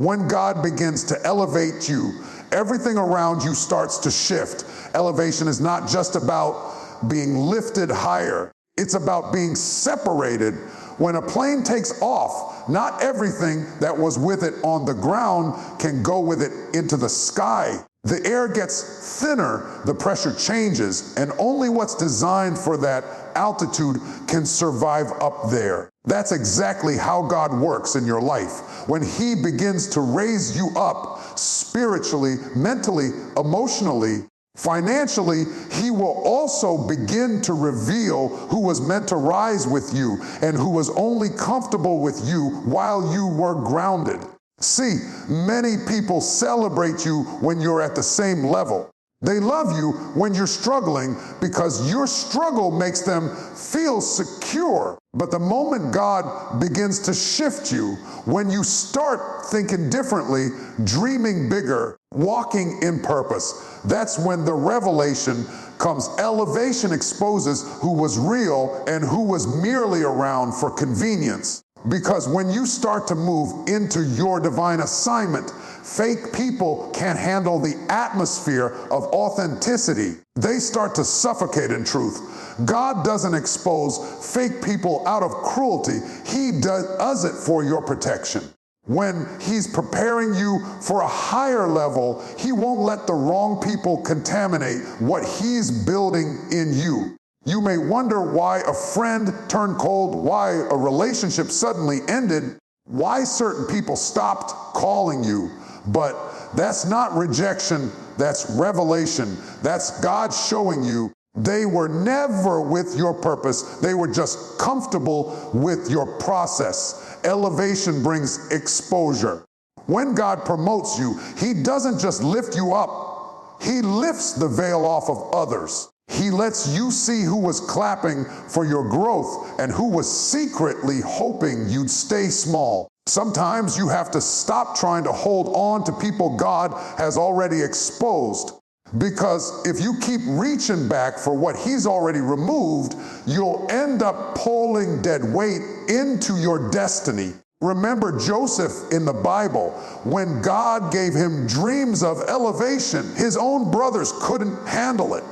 When God begins to elevate you, everything around you starts to shift. Elevation is not just about being lifted higher. It's about being separated. When a plane takes off, not everything that was with it on the ground can go with it into the sky. The air gets thinner, the pressure changes, and only what's designed for that altitude can survive up there. That's exactly how God works in your life. When He begins to raise you up spiritually, mentally, emotionally, financially, He will also begin to reveal who was meant to rise with you and who was only comfortable with you while you were grounded. See, many people celebrate you when you're at the same level. They love you when you're struggling because your struggle makes them feel secure. But the moment God begins to shift you, when you start thinking differently, dreaming bigger, walking in purpose, that's when the revelation comes. Elevation exposes who was real and who was merely around for convenience. Because when you start to move into your divine assignment, fake people can't handle the atmosphere of authenticity. They start to suffocate in truth. God doesn't expose fake people out of cruelty. He does it for your protection. When He's preparing you for a higher level, He won't let the wrong people contaminate what He's building in you. You may wonder why a friend turned cold, why a relationship suddenly ended, why certain people stopped calling you. But that's not rejection, that's revelation. That's God showing you they were never with your purpose. They were just comfortable with your process. Elevation brings exposure. When God promotes you, He doesn't just lift you up, He lifts the veil off of others. He lets you see who was clapping for your growth and who was secretly hoping you'd stay small. Sometimes you have to stop trying to hold on to people God has already exposed. Because if you keep reaching back for what He's already removed, you'll end up pulling dead weight into your destiny. Remember Joseph in the Bible. When God gave him dreams of elevation, his own brothers couldn't handle it.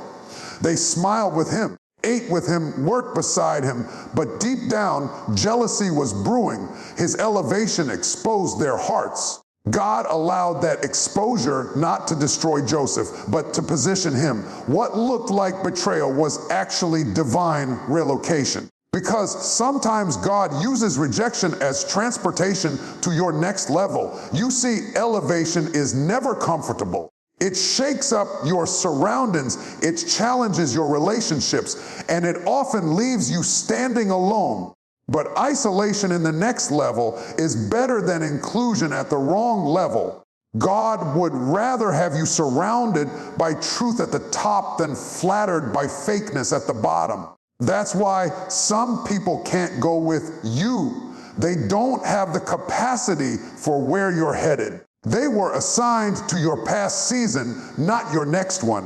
They smiled with him, ate with him, worked beside him, but deep down, jealousy was brewing. His elevation exposed their hearts. God allowed that exposure not to destroy Joseph, but to position him. What looked like betrayal was actually divine relocation. Because sometimes God uses rejection as transportation to your next level. You see, elevation is never comfortable. It shakes up your surroundings, it challenges your relationships, and it often leaves you standing alone. But isolation in the next level is better than inclusion at the wrong level. God would rather have you surrounded by truth at the top than flattered by fakeness at the bottom. That's why some people can't go with you. They don't have the capacity for where you're headed. They were assigned to your past season, not your next one.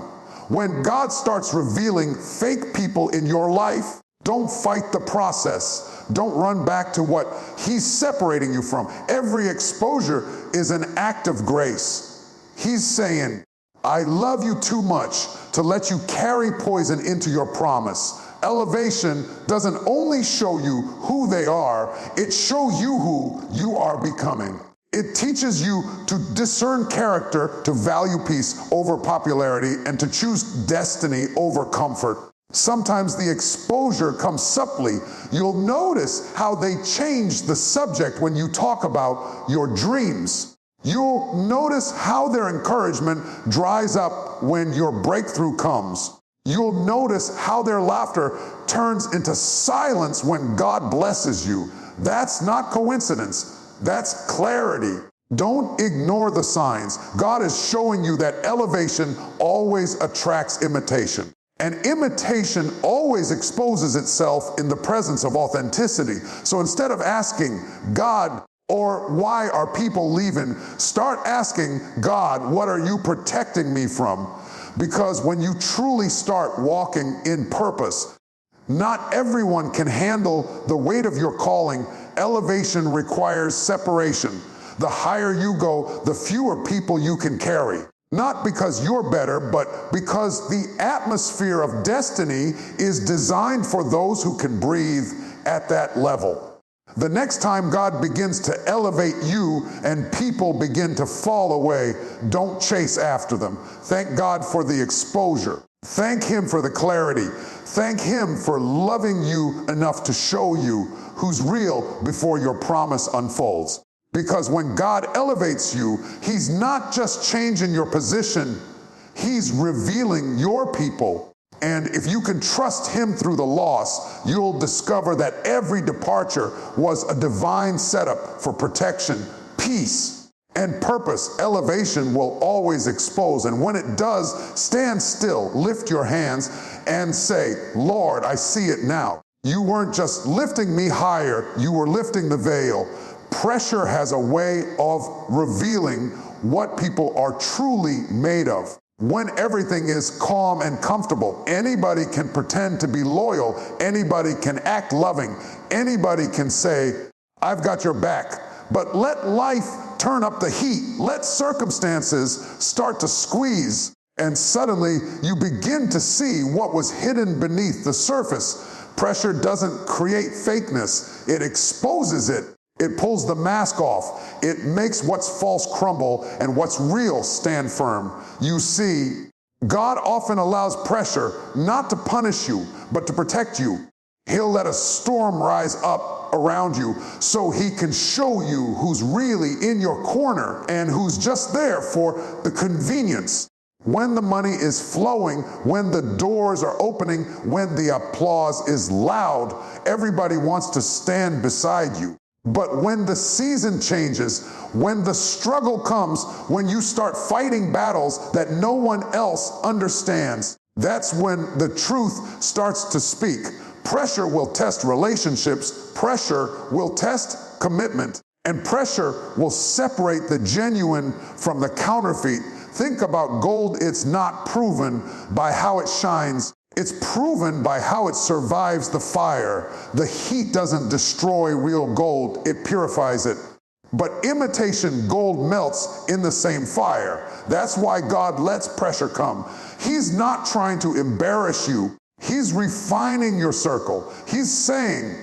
When God starts revealing fake people in your life, don't fight the process. Don't run back to what He's separating you from. Every exposure is an act of grace. He's saying, I love you too much to let you carry poison into your promise. Elevation doesn't only show you who they are, it shows you who you are becoming. It teaches you to discern character, to value peace over popularity, and to choose destiny over comfort. Sometimes the exposure comes subtly. You'll notice how they change the subject when you talk about your dreams. You'll notice how their encouragement dries up when your breakthrough comes. You'll notice how their laughter turns into silence when God blesses you. That's not coincidence. That's clarity. Don't ignore the signs. God is showing you that elevation always attracts imitation. And imitation always exposes itself in the presence of authenticity. So instead of asking God, or why are people leaving, start asking God, what are you protecting me from? Because when you truly start walking in purpose, not everyone can handle the weight of your calling. Elevation requires separation. The higher you go, the fewer people you can carry. Not because you're better, but because the atmosphere of destiny is designed for those who can breathe at that level. The next time God begins to elevate you and people begin to fall away, don't chase after them. Thank God for the exposure. Thank Him for the clarity. Thank Him for loving you enough to show you who's real before your promise unfolds. Because when God elevates you, He's not just changing your position, He's revealing your people. And if you can trust Him through the loss, you'll discover that every departure was a divine setup for protection, peace, and purpose. Elevation will always expose. And when it does, stand still, lift your hands, and say, Lord, I see it now. You weren't just lifting me higher, you were lifting the veil. Pressure has a way of revealing what people are truly made of. When everything is calm and comfortable, anybody can pretend to be loyal, anybody can act loving, anybody can say, I've got your back. But let life turn up the heat, let circumstances start to squeeze, and suddenly you begin to see what was hidden beneath the surface. Pressure doesn't create fakeness, it exposes it. It pulls the mask off. It makes what's false crumble and what's real stand firm. You see, God often allows pressure not to punish you, but to protect you. He'll let a storm rise up around you so He can show you who's really in your corner and who's just there for the convenience. When the money is flowing, when the doors are opening, when the applause is loud, everybody wants to stand beside you. But when the season changes, when the struggle comes, when you start fighting battles that no one else understands, that's when the truth starts to speak. Pressure will test relationships, pressure will test commitment, and pressure will separate the genuine from the counterfeit. Think about gold. It's not proven by how it shines. It's proven by how it survives the fire. The heat doesn't destroy real gold, it purifies it. But imitation gold melts in the same fire. That's why God lets pressure come. He's not trying to embarrass you. He's refining your circle. He's saying,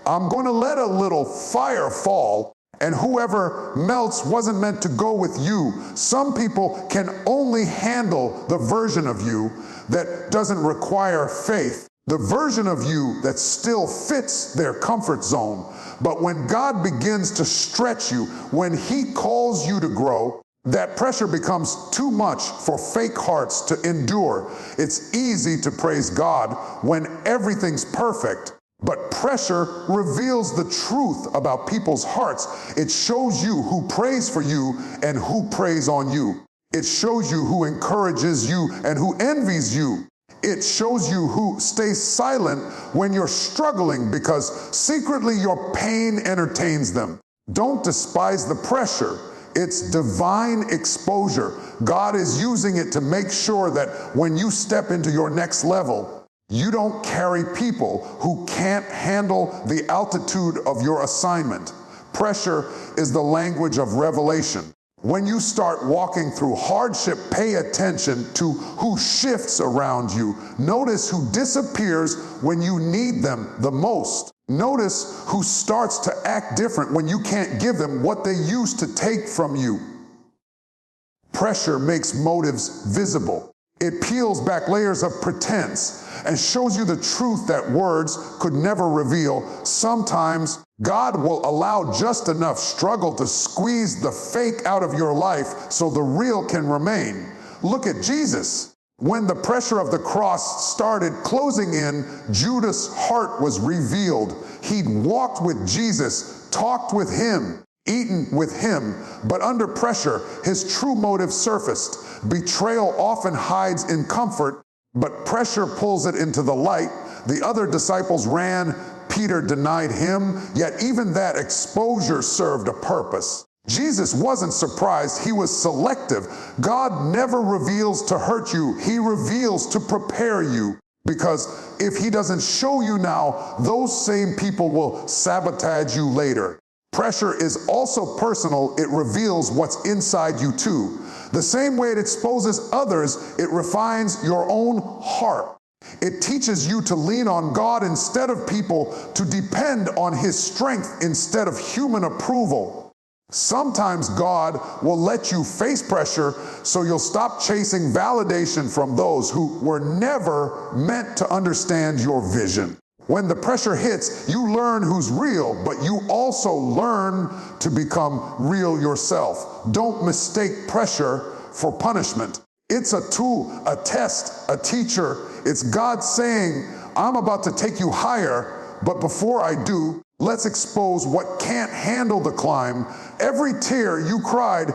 I'm going to let a little fire fall, and whoever melts wasn't meant to go with you. Some people can only handle the version of you that doesn't require faith, the version of you that still fits their comfort zone. But when God begins to stretch you, when He calls you to grow, that pressure becomes too much for fake hearts to endure. It's easy to praise God when everything's perfect, but pressure reveals the truth about people's hearts. It shows you who prays for you and who preys on you. It shows you who encourages you and who envies you. It shows you who stays silent when you're struggling because secretly your pain entertains them. Don't despise the pressure. It's divine exposure. God is using it to make sure that when you step into your next level, you don't carry people who can't handle the altitude of your assignment. Pressure is the language of revelation. When you start walking through hardship, pay attention to who shifts around you. Notice who disappears when you need them the most. Notice who starts to act different when you can't give them what they used to take from you. Pressure makes motives visible. It peels back layers of pretense and shows you the truth that words could never reveal. Sometimes God will allow just enough struggle to squeeze the fake out of your life so the real can remain. Look at Jesus. When the pressure of the cross started closing in, Judas' heart was revealed. He'd walked with Jesus, talked with Him, eaten with Him, but under pressure, his true motive surfaced. Betrayal often hides in comfort, but pressure pulls it into the light. The other disciples ran. Peter denied Him, yet even that exposure served a purpose. Jesus wasn't surprised, He was selective. God never reveals to hurt you, He reveals to prepare you. Because if He doesn't show you now, those same people will sabotage you later. Pressure is also personal. It reveals what's inside you too. The same way it exposes others, it refines your own heart. It teaches you to lean on God instead of people, to depend on His strength instead of human approval. Sometimes God will let you face pressure so you'll stop chasing validation from those who were never meant to understand your vision. When the pressure hits, you learn who's real, but you also learn to become real yourself. Don't mistake pressure for punishment. It's a tool, a test, a teacher. It's God saying, I'm about to take you higher, but before I do, let's expose what can't handle the climb. Every tear you cried,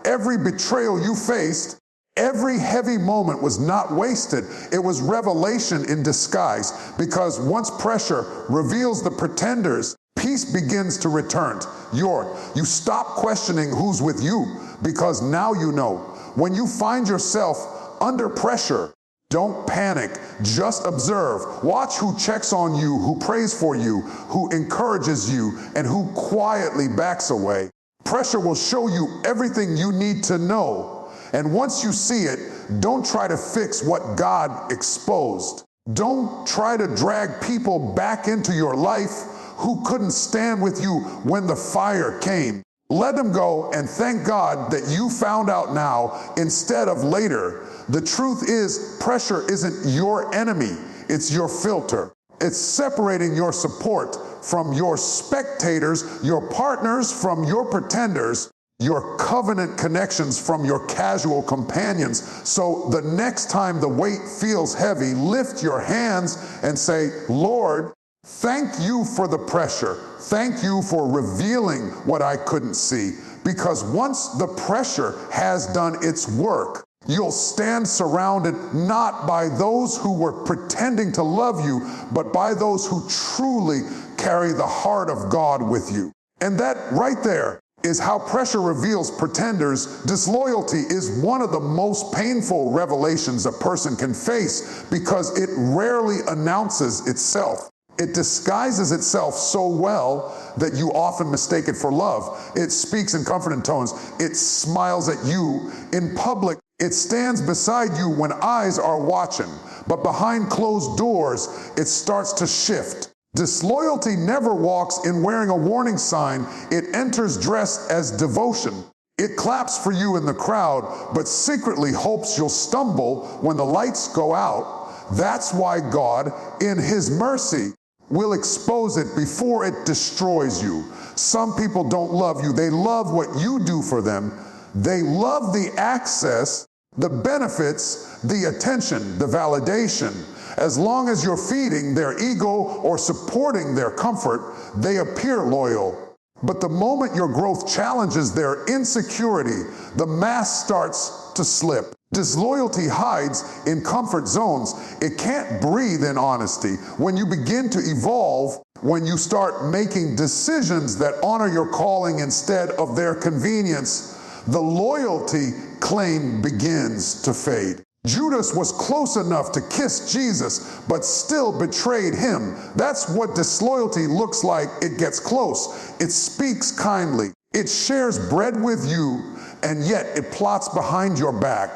every betrayal you faced, every heavy moment was not wasted. It was revelation in disguise, because once pressure reveals the pretenders, peace begins to return. You stop questioning who's with you, because now you know. When you find yourself under pressure, don't panic, just observe. Watch who checks on you, who prays for you, who encourages you, and who quietly backs away. Pressure will show you everything you need to know. And once you see it, don't try to fix what God exposed. Don't try to drag people back into your life who couldn't stand with you when the fire came. Let them go and thank God that you found out now instead of later. The truth is, pressure isn't your enemy, it's your filter. It's separating your support from your spectators, your partners from your pretenders, your covenant connections from your casual companions. So the next time the weight feels heavy, lift your hands and say, Lord, thank you for the pressure. Thank you for revealing what I couldn't see. Because once the pressure has done its work, you'll stand surrounded not by those who were pretending to love you, but by those who truly carry the heart of God with you. And that right there is how pressure reveals pretenders. Disloyalty is one of the most painful revelations a person can face, because it rarely announces itself. It disguises itself so well that you often mistake it for love. It speaks in comforting tones. It smiles at you in public. It stands beside you when eyes are watching. But behind closed doors, it starts to shift. Disloyalty never walks in wearing a warning sign. It enters dressed as devotion. It claps for you in the crowd, but secretly hopes you'll stumble when the lights go out. That's why God, in His mercy, will expose it before it destroys you. Some people don't love you. They love what you do for them. They love the access, the benefits, the attention, the validation. As long as you're feeding their ego or supporting their comfort, they appear loyal. But the moment your growth challenges their insecurity, the mask starts to slip. Disloyalty hides in comfort zones. It can't breathe in honesty. When you begin to evolve, when you start making decisions that honor your calling instead of their convenience, the loyalty claim begins to fade. Judas was close enough to kiss Jesus, but still betrayed Him. That's what disloyalty looks like. It gets close. It speaks kindly. It shares bread with you, and yet it plots behind your back.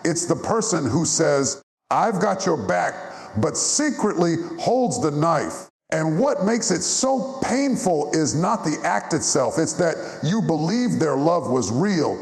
It's the person who says, I've got your back, but secretly holds the knife. And what makes it so painful is not the act itself. It's that you believe their love was real.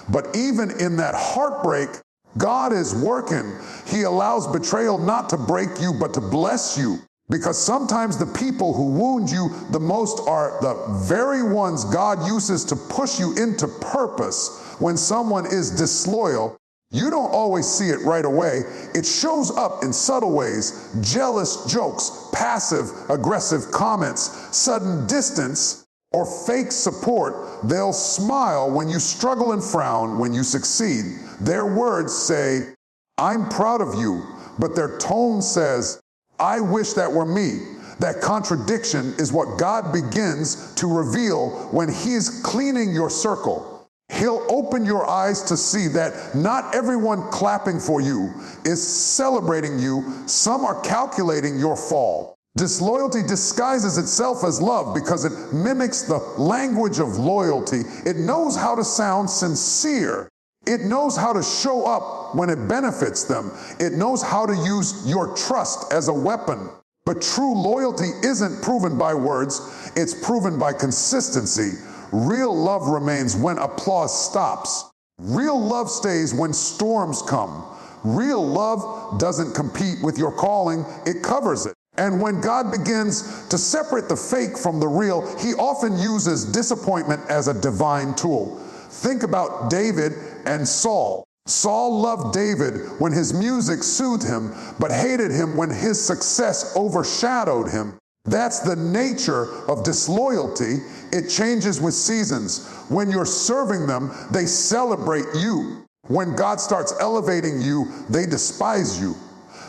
But even in that heartbreak, God is working. He allows betrayal not to break you, but to bless you. Because sometimes the people who wound you the most are the very ones God uses to push you into purpose. When someone is disloyal, you don't always see it right away. It shows up in subtle ways: jealous jokes, passive-aggressive comments, sudden distance, or fake support. They'll smile when you struggle and frown when you succeed. Their words say, I'm proud of you, but their tone says, I wish that were me. That contradiction is what God begins to reveal when He's cleaning your circle. He'll open your eyes to see that not everyone clapping for you is celebrating you. Some are calculating your fall. Disloyalty disguises itself as love because it mimics the language of loyalty. It knows how to sound sincere. It knows how to show up when it benefits them. It knows how to use your trust as a weapon. But true loyalty isn't proven by words, it's proven by consistency. Real love remains when applause stops. Real love stays when storms come. Real love doesn't compete with your calling, it covers it. And when God begins to separate the fake from the real, he often uses disappointment as a divine tool. Think about David and Saul. Saul loved David when his music soothed him, but hated him when his success overshadowed him. That's the nature of disloyalty. It changes with seasons. When you're serving them, they celebrate you. When God starts elevating you, they despise you.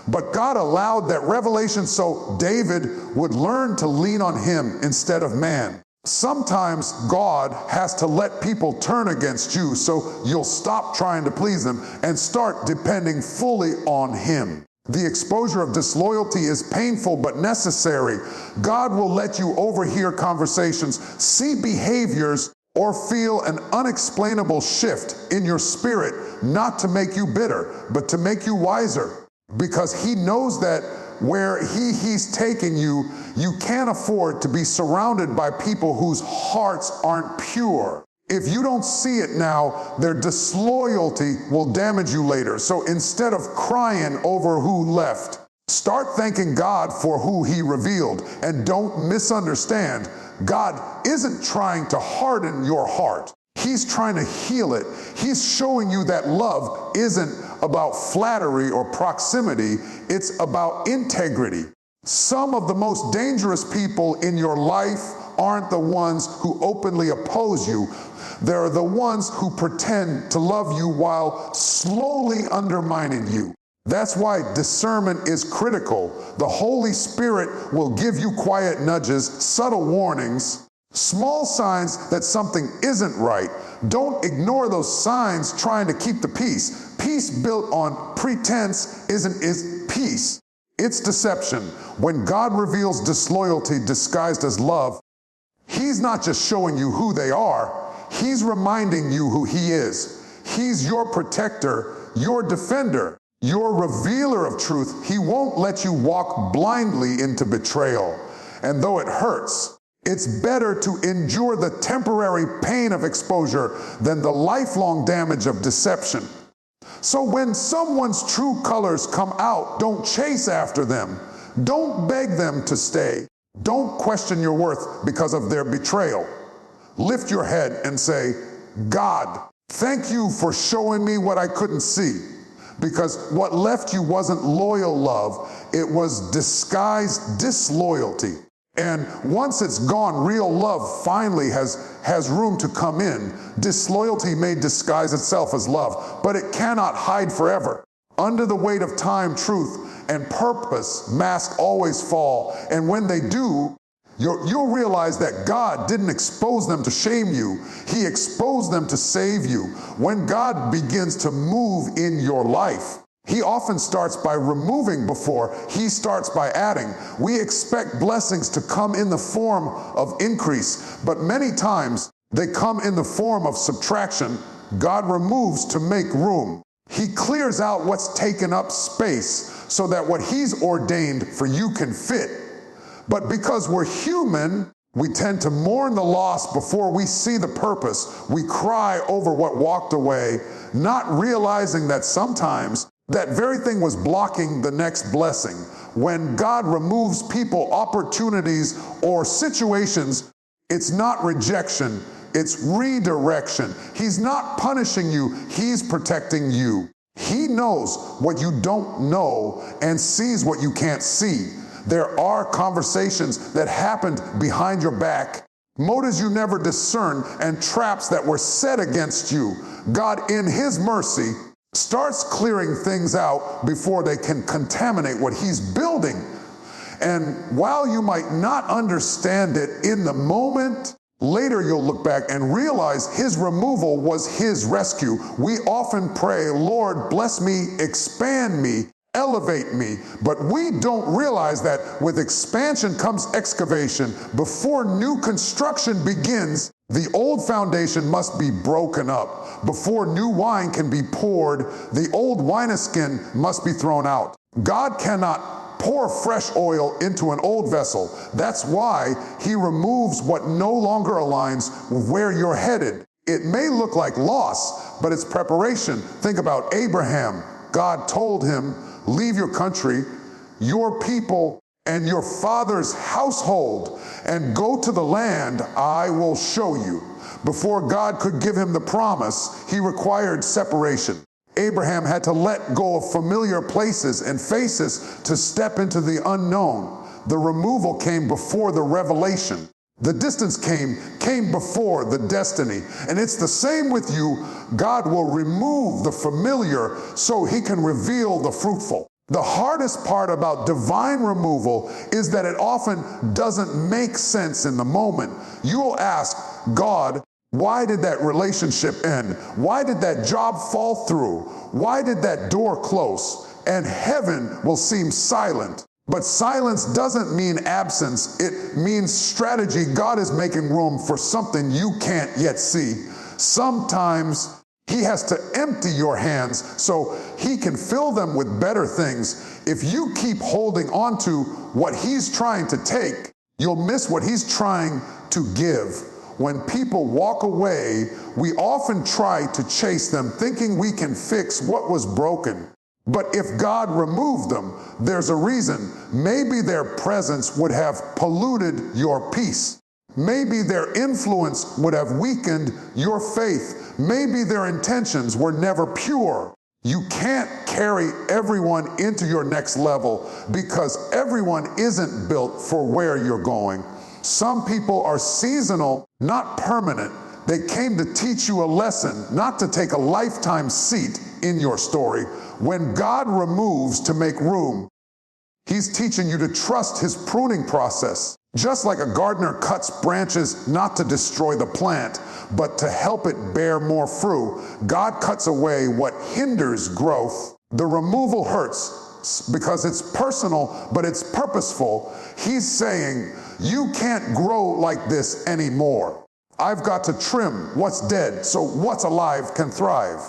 But God allowed that revelation so David would learn to lean on him instead of man. Sometimes God has to let people turn against you so you'll stop trying to please them and start depending fully on him. The exposure of disloyalty is painful but necessary. God will let you overhear conversations, see behaviors, or feel an unexplainable shift in your spirit, not to make you bitter, but to make you wiser. Because he knows that where he's taking you, you can't afford to be surrounded by people whose hearts aren't pure. If you don't see it now, their disloyalty will damage you later. So instead of crying over who left, start thanking God for who he revealed. And don't misunderstand, God isn't trying to harden your heart. He's trying to heal it. He's showing you that love isn't about flattery or proximity. It's about integrity. Some of the most dangerous people in your life aren't the ones who openly oppose you. They're the ones who pretend to love you while slowly undermining you. That's why discernment is critical. The Holy Spirit will give you quiet nudges, subtle warnings, small signs that something isn't right. Don't ignore those signs trying to keep the peace. Peace built on pretense isn't peace. It's deception. When God reveals disloyalty disguised as love, he's not just showing you who they are, he's reminding you who he is. He's your protector, your defender, your revealer of truth. He won't let you walk blindly into betrayal. And though it hurts, it's better to endure the temporary pain of exposure than the lifelong damage of deception. So when someone's true colors come out, don't chase after them. Don't beg them to stay. Don't question your worth because of their betrayal. Lift your head and say, God, thank you for showing me what I couldn't see. Because what left you wasn't loyal love, it was disguised disloyalty. And once it's gone, real love finally has room to come in. Disloyalty may disguise itself as love, but it cannot hide forever. Under the weight of time, truth, and purpose, masks always fall. And when they do, you'll realize that God didn't expose them to shame you. He exposed them to save you. When God begins to move in your life, he often starts by removing before he starts by adding. We expect blessings to come in the form of increase, but many times they come in the form of subtraction. God removes to make room. He clears out what's taken up space so that what he's ordained for you can fit. But because we're human, we tend to mourn the loss before we see the purpose. We cry over what walked away, not realizing that sometimes that very thing was blocking the next blessing. When God removes people, opportunities, or situations, it's not rejection, it's redirection. He's not punishing you, he's protecting you. He knows what you don't know and sees what you can't see. There are conversations that happened behind your back, motives you never discerned, and traps that were set against you. God, in his mercy, starts clearing things out before they can contaminate what he's building. And while you might not understand it in the moment, later you'll look back and realize his removal was his rescue. We often pray, Lord, bless me, expand me, elevate me. But we don't realize that with expansion comes excavation. Before new construction begins, the old foundation must be broken up. Before new wine can be poured, the old wineskin must be thrown out. God cannot pour fresh oil into an old vessel. That's why he removes what no longer aligns with where you're headed. It may look like loss, but it's preparation. Think about Abraham. God told him, leave your country, your people, and your father's household, and go to the land I will show you. Before God could give him the promise, he required separation. Abraham had to let go of familiar places and faces to step into the unknown. The removal came before the revelation. The distance came before the destiny. And it's the same with you. God will remove the familiar so he can reveal the fruitful. The hardest part about divine removal is that it often doesn't make sense in the moment. You'll ask God, why did that relationship end? Why did that job fall through? Why did that door close? And heaven will seem silent. But silence doesn't mean absence. It means strategy. God is making room for something you can't yet see. Sometimes he has to empty your hands so he can fill them with better things. If you keep holding on to what he's trying to take, you'll miss what he's trying to give. When people walk away, we often try to chase them, thinking we can fix what was broken. But if God removed them, there's a reason. Maybe their presence would have polluted your peace. Maybe their influence would have weakened your faith. Maybe their intentions were never pure. You can't carry everyone into your next level because everyone isn't built for where you're going. Some people are seasonal, not permanent. They came to teach you a lesson, not to take a lifetime seat in your story. When God removes to make room, he's teaching you to trust his pruning process. Just like a gardener cuts branches not to destroy the plant, but to help it bear more fruit, God cuts away what hinders growth. The removal hurts because it's personal, but it's purposeful. He's saying, you can't grow like this anymore. I've got to trim what's dead so what's alive can thrive.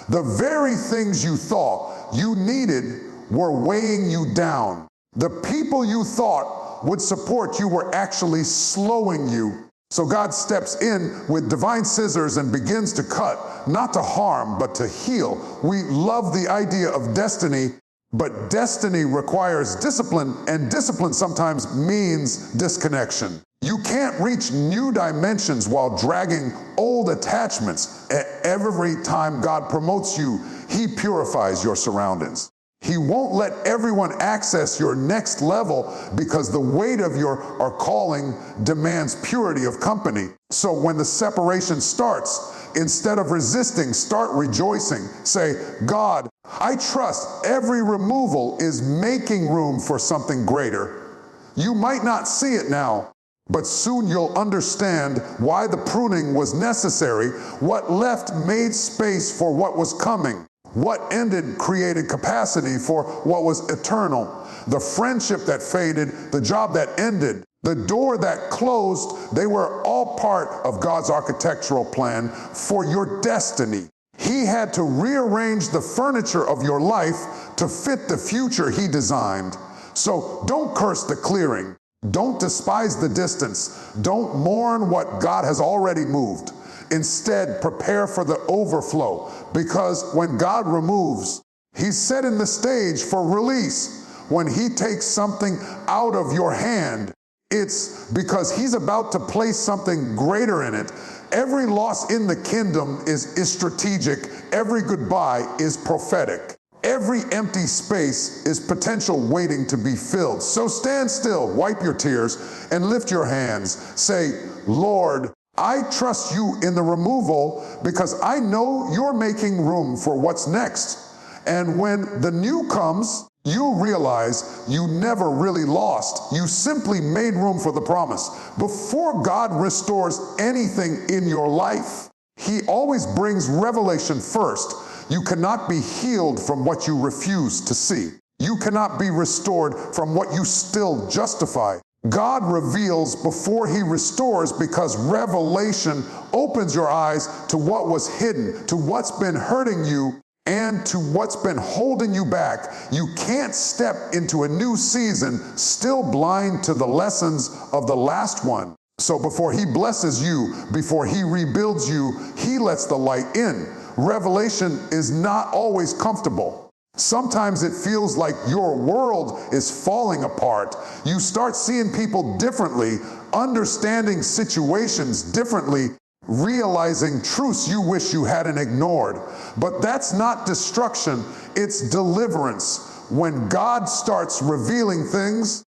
The very things you thought you needed were weighing you down. The people you thought would support you were actually slowing you. So God steps in with divine scissors and begins to cut, not to harm, but to heal. We love the idea of destiny, but destiny requires discipline, and discipline sometimes means disconnection. You can't reach new dimensions while dragging old attachments. Every time God promotes you, he purifies your surroundings. He won't let everyone access your next level because the weight of your calling demands purity of company. So when the separation starts, instead of resisting, start rejoicing. Say, God, I trust every removal is making room for something greater. You might not see it now, but soon you'll understand why the pruning was necessary. What left made space for what was coming. What ended created capacity for what was eternal. The friendship that faded, the job that ended, the door that closed, they were all part of God's architectural plan for your destiny. He had to rearrange the furniture of your life to fit the future he designed. So don't curse the clearing. Don't despise the distance. Don't mourn what God has already moved. Instead, prepare for the overflow, because when God removes, he's setting the stage for release. When he takes something out of your hand, it's because he's about to place something greater in it. Every loss in the kingdom is strategic. Every goodbye is prophetic. Every empty space is potential waiting to be filled. So stand still, wipe your tears, and lift your hands. Say, Lord, I trust you in the removal because I know you're making room for what's next. And when the new comes, you'll realize you never really lost. You simply made room for the promise. Before God restores anything in your life, he always brings revelation first. You cannot be healed from what you refuse to see. You cannot be restored from what you still justify. God reveals before he restores, because revelation opens your eyes to what was hidden, to what's been hurting you, and to what's been holding you back. You can't step into a new season still blind to the lessons of the last one. So before he blesses you, before he rebuilds you, he lets the light in. Revelation is not always comfortable. Sometimes it feels like your world is falling apart. You start seeing people differently, understanding situations differently, realizing truths you wish you hadn't ignored. But that's not destruction, it's deliverance. When God starts revealing things,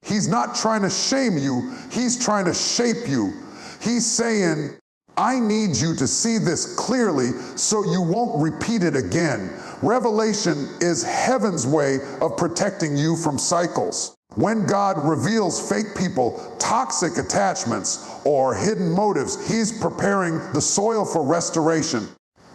he's not trying to shame you, he's trying to shape you. He's saying, I need you to see this clearly so you won't repeat it again. Revelation is heaven's way of protecting you from cycles. When God reveals fake people, toxic attachments, or hidden motives, he's preparing the soil for restoration.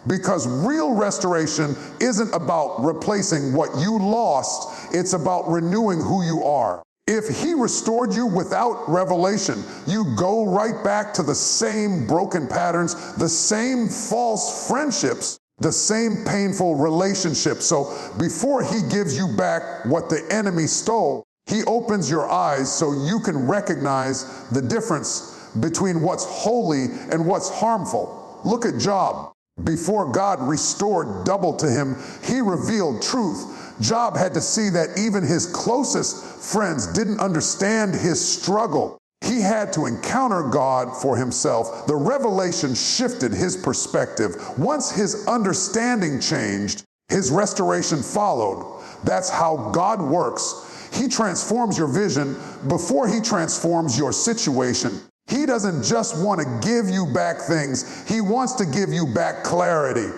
Because real restoration isn't about replacing what you lost, it's about renewing who you are. If he restored you without revelation, you go right back to the same broken patterns, the same false friendships, the same painful relationships. So before he gives you back what the enemy stole, he opens your eyes so you can recognize the difference between what's holy and what's harmful. Look at Job. Before God restored double to him, he revealed truth. Job had to see that even his closest friends didn't understand his struggle. He had to encounter God for himself. The revelation shifted his perspective. Once his understanding changed, his restoration followed. That's how God works. He transforms your vision before he transforms your situation. He doesn't just want to give you back things. He wants to give you back clarity.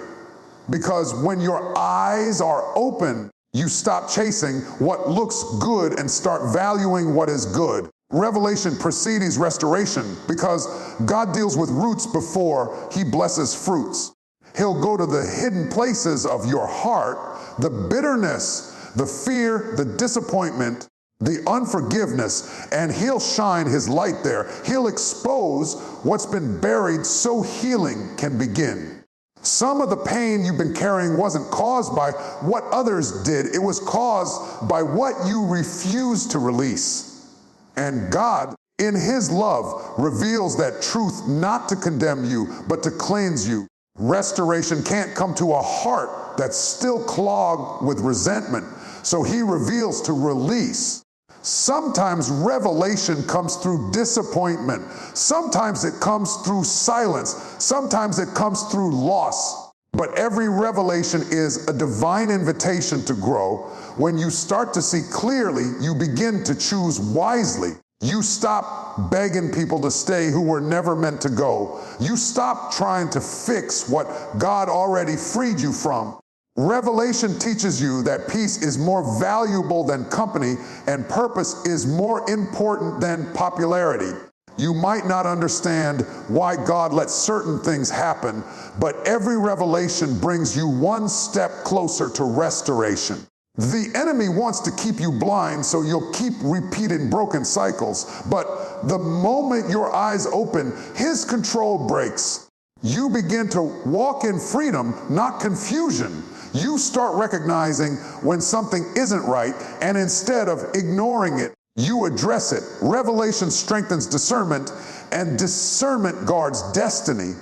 Because when your eyes are open, you stop chasing what looks good and start valuing what is good. Revelation precedes restoration because God deals with roots before he blesses fruits. He'll go to the hidden places of your heart, the bitterness, the fear, the disappointment, the unforgiveness, and he'll shine his light there. He'll expose what's been buried so healing can begin. Some of the pain you've been carrying wasn't caused by what others did. It was caused by what you refused to release. And God, in his love, reveals that truth not to condemn you, but to cleanse you. Restoration can't come to a heart that's still clogged with resentment. So he reveals to release. Sometimes revelation comes through disappointment. Sometimes it comes through silence. Sometimes it comes through loss. But every revelation is a divine invitation to grow. When you start to see clearly, you begin to choose wisely. You stop begging people to stay who were never meant to go. You stop trying to fix what God already freed you from. Revelation teaches you that peace is more valuable than company and purpose is more important than popularity. You might not understand why God lets certain things happen, but every revelation brings you one step closer to restoration. The enemy wants to keep you blind so you'll keep repeating broken cycles, but the moment your eyes open, his control breaks. You begin to walk in freedom, not confusion. You start recognizing when something isn't right, and instead of ignoring it, you address it. Revelation strengthens discernment, and discernment guards destiny.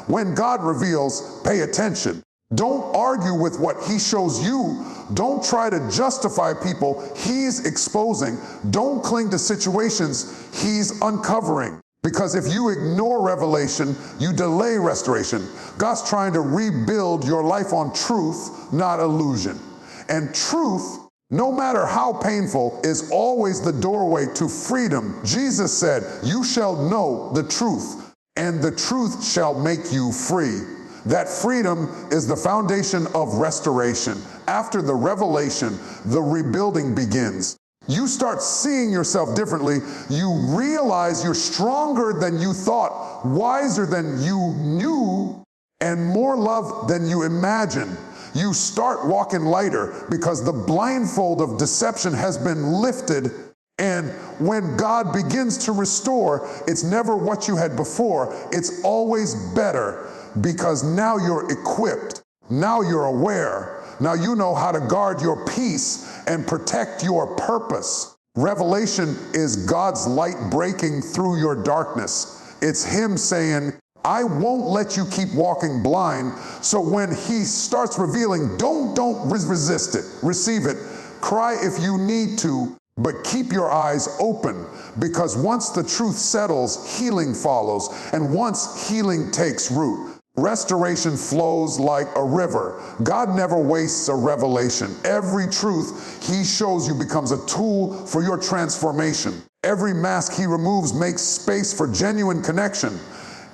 When God reveals, pay attention. Don't argue with what he shows you. Don't try to justify people he's exposing. Don't cling to situations he's uncovering. Because if you ignore revelation, you delay restoration. God's trying to rebuild your life on truth, not illusion. And truth, no matter how painful, is always the doorway to freedom. Jesus said, you shall know the truth, and the truth shall make you free. That freedom is the foundation of restoration. After the revelation, the rebuilding begins. You start seeing yourself differently. You realize you're stronger than you thought, wiser than you knew, and more loved than you imagined. You start walking lighter because the blindfold of deception has been lifted. And when God begins to restore, it's never what you had before. It's always better because now you're equipped. Now you're aware. Now you know how to guard your peace and protect your purpose. Revelation is God's light breaking through your darkness. It's Him saying, I won't let you keep walking blind. So when He starts revealing, don't resist it. Receive it. Cry if you need to, but keep your eyes open, because once the truth settles, healing follows. And once healing takes root, restoration flows like a river. God never wastes a revelation. Every truth He shows you becomes a tool for your transformation. Every mask He removes makes space for genuine connection.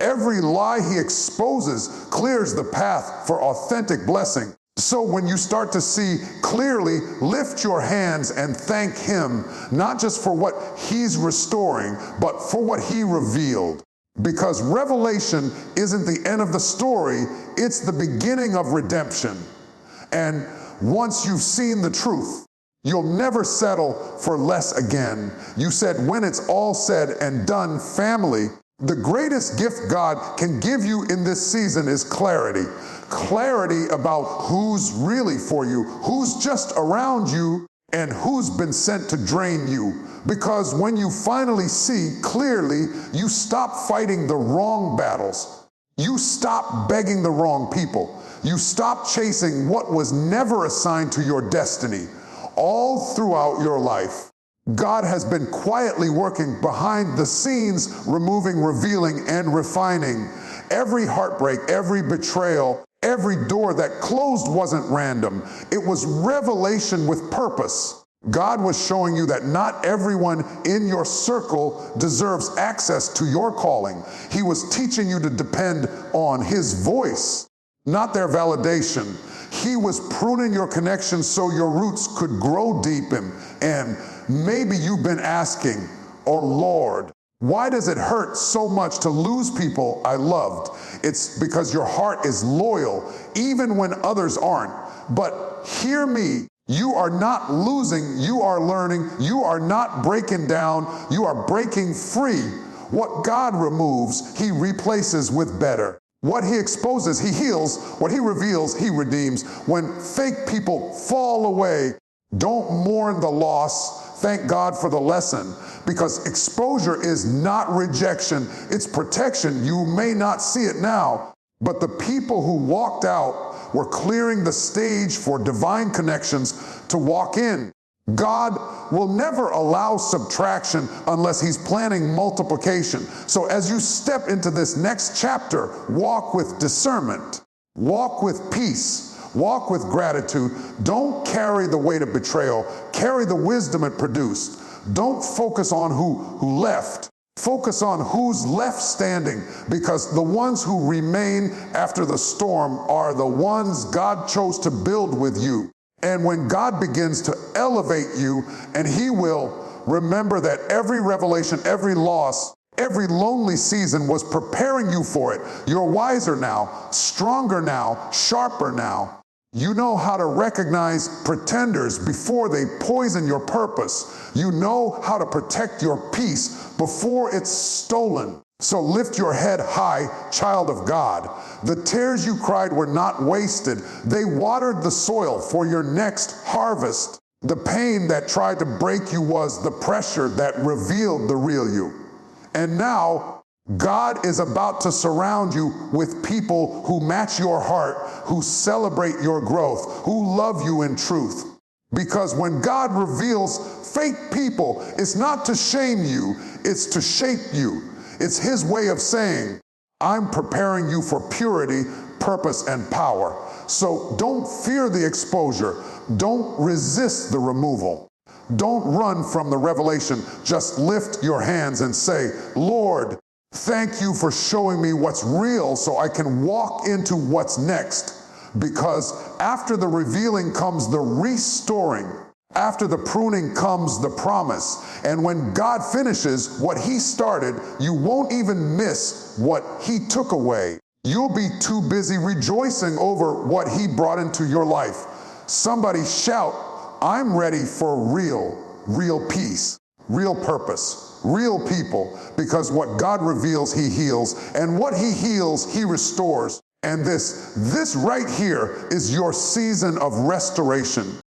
Every lie He exposes clears the path for authentic blessing. So when you start to see clearly, lift your hands and thank Him, not just for what He's restoring, but for what He revealed. Because revelation isn't the end of the story, it's the beginning of redemption. And once you've seen the truth, you'll never settle for less again. You said, when it's all said and done, family, the greatest gift God can give you in this season is clarity. Clarity about who's really for you, who's just around you, and who's been sent to drain you. Because when you finally see clearly, you stop fighting the wrong battles. You stop begging the wrong people. You stop chasing what was never assigned to your destiny. All throughout your life, God has been quietly working behind the scenes, removing, revealing, and refining. Every heartbreak, every betrayal, every door that closed wasn't random. It was revelation with purpose. God was showing you that not everyone in your circle deserves access to your calling. He was teaching you to depend on His voice, not their validation. He was pruning your connections so your roots could grow deep. And maybe you've been asking, oh Lord, why does it hurt so much to lose people I loved? It's because your heart is loyal, even when others aren't. But hear me, you are not losing, you are learning, you are not breaking down, you are breaking free. What God removes, He replaces with better. What He exposes, He heals. What He reveals, He redeems. When fake people fall away, don't mourn the loss. Thank God for the lesson. Because exposure is not rejection, it's protection. You may not see it now, but the people who walked out were clearing the stage for divine connections to walk in. God will never allow subtraction unless He's planning multiplication. So as you step into this next chapter, walk with discernment, walk with peace, walk with gratitude. Don't carry the weight of betrayal, carry the wisdom it produced. Don't focus on who left. Focus on who's left standing, because the ones who remain after the storm are the ones God chose to build with you. And when God begins to elevate you, and He will, remember that every revelation, every loss, every lonely season was preparing you for it. You're wiser now, stronger now, sharper now. You know how to recognize pretenders before they poison your purpose. You know how to protect your peace before it's stolen. So lift your head high, child of God. The tears you cried were not wasted. They watered the soil for your next harvest. The pain that tried to break you was the pressure that revealed the real you. And now, God is about to surround you with people who match your heart, who celebrate your growth, who love you in truth. Because when God reveals fake people, it's not to shame you, it's to shape you. It's His way of saying, I'm preparing you for purity, purpose, and power. So don't fear the exposure. Don't resist the removal. Don't run from the revelation. Just lift your hands and say, Lord, thank you for showing me what's real so I can walk into what's next. Because after the revealing comes the restoring. After the pruning comes the promise. And when God finishes what He started, you won't even miss what He took away. You'll be too busy rejoicing over what he brought into your life. Somebody shout, I'm ready for real peace, real purpose, real people, because what God reveals, he heals, and what he heals, he restores. And this right here is your season of restoration.